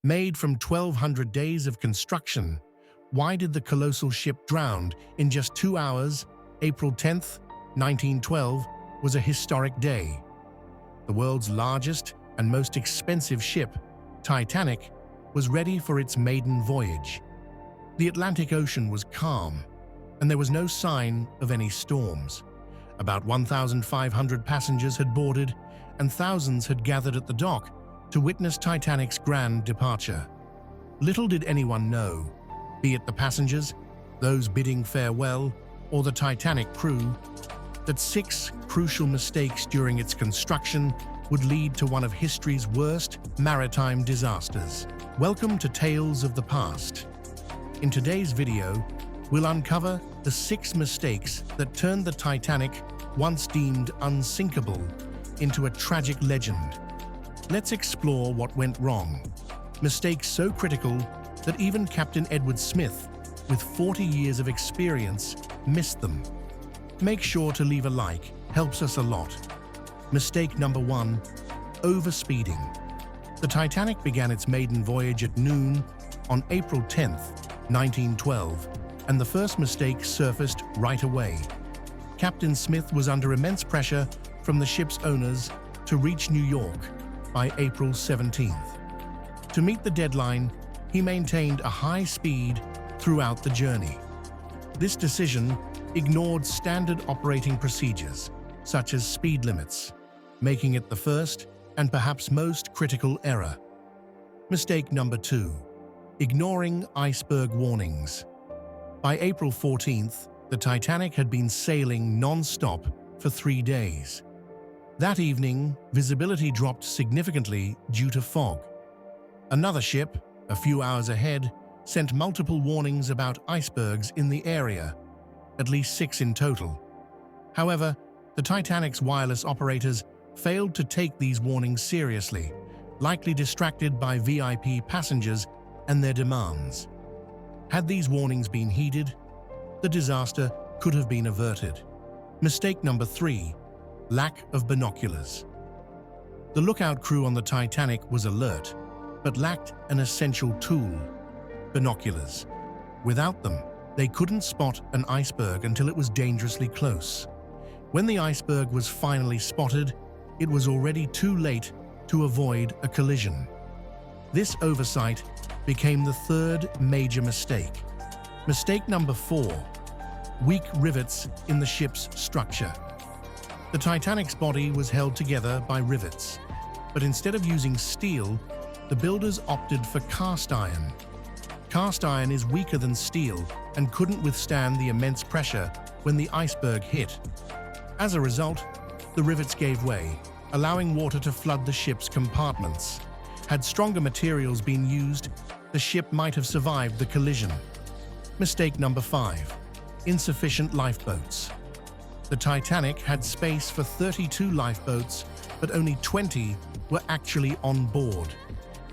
Made from 1,200 days of construction, why did the colossal ship drown in just 2 hours? April 10th, 1912 was a historic day. The world's largest and most expensive ship, Titanic, was ready for its maiden voyage. The Atlantic Ocean was calm, and there was no sign of any storms. About 1,500 passengers had boarded, and thousands had gathered at the dock to witness Titanic's grand departure. Little did anyone know, be it the passengers, those bidding farewell, or the Titanic crew, that 6 crucial mistakes during its construction would lead to one of history's worst maritime disasters. Welcome to Tales of the Past. In today's video, we'll uncover the 6 mistakes that turned the Titanic, once deemed unsinkable, into a tragic legend. Let's explore what went wrong. Mistakes so critical that even Captain Edward Smith, with 40 years of experience, missed them. Make sure to leave a like, helps us a lot. Mistake number 1, overspeeding. The Titanic began its maiden voyage at noon on April 10th, 1912, and the first mistake surfaced right away. Captain Smith was under immense pressure from the ship's owners to reach New York by April 17th. To meet the deadline, he maintained a high speed throughout the journey. This decision ignored standard operating procedures, such as speed limits, making it the first and perhaps most critical error. Mistake number 2, ignoring iceberg warnings. By April 14th, the Titanic had been sailing non-stop for 3 days. That evening, visibility dropped significantly due to fog. Another ship, a few hours ahead, sent multiple warnings about icebergs in the area, at least 6 in total. However, the Titanic's wireless operators failed to take these warnings seriously, likely distracted by VIP passengers and their demands. Had these warnings been heeded, the disaster could have been averted. Mistake number 3, lack of binoculars. The lookout crew on the Titanic was alert, but lacked an essential tool: binoculars. Without them, they couldn't spot an iceberg until it was dangerously close. When the iceberg was finally spotted, it was already too late to avoid a collision. This oversight became the 3rd major mistake. Mistake number 4, weak rivets in the ship's structure. The Titanic's body was held together by rivets, but instead of using steel, the builders opted for cast iron. Cast iron is weaker than steel and couldn't withstand the immense pressure when the iceberg hit. As a result, the rivets gave way, allowing water to flood the ship's compartments. Had stronger materials been used, the ship might have survived the collision. Mistake number 5, insufficient lifeboats. The Titanic had space for 32 lifeboats, but only 20 were actually on board.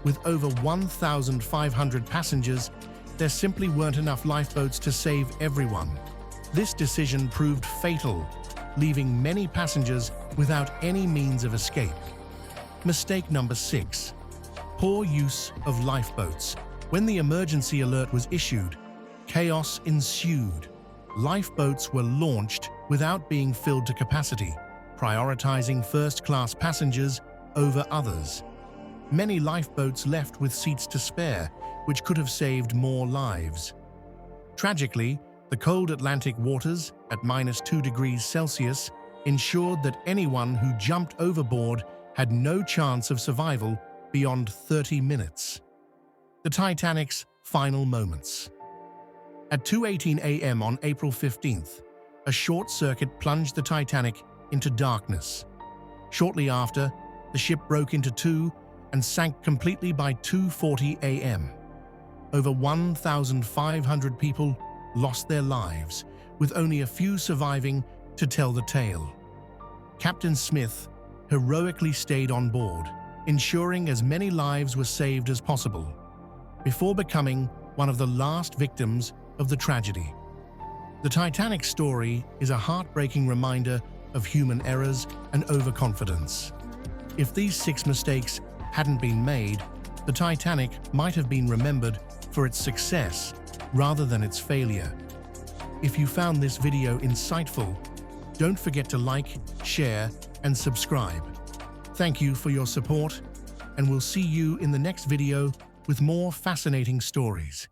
With over 1,500 passengers, there simply weren't enough lifeboats to save everyone. This decision proved fatal, leaving many passengers without any means of escape. Mistake number 6, poor use of lifeboats. When the emergency alert was issued, chaos ensued. Lifeboats were launched without being filled to capacity, prioritizing first-class passengers over others. Many lifeboats left with seats to spare, which could have saved more lives. Tragically, the cold Atlantic waters, at -2 degrees Celsius, ensured that anyone who jumped overboard had no chance of survival beyond 30 minutes. The Titanic's final moments. At 2:18 a.m. on April 15th, a short circuit plunged the Titanic into darkness. Shortly after, the ship broke into 2 and sank completely by 2:40 a.m. Over 1,500 people lost their lives, with only a few surviving to tell the tale. Captain Smith heroically stayed on board, ensuring as many lives were saved as possible, before becoming one of the last victims of the tragedy. The Titanic story is a heartbreaking reminder of human errors and overconfidence. If these 6 mistakes hadn't been made, The Titanic might have been remembered for its success rather than its failure. If you found this video insightful, don't forget to like, share, and subscribe. Thank you for your support, and we'll see you in the next video with more fascinating stories.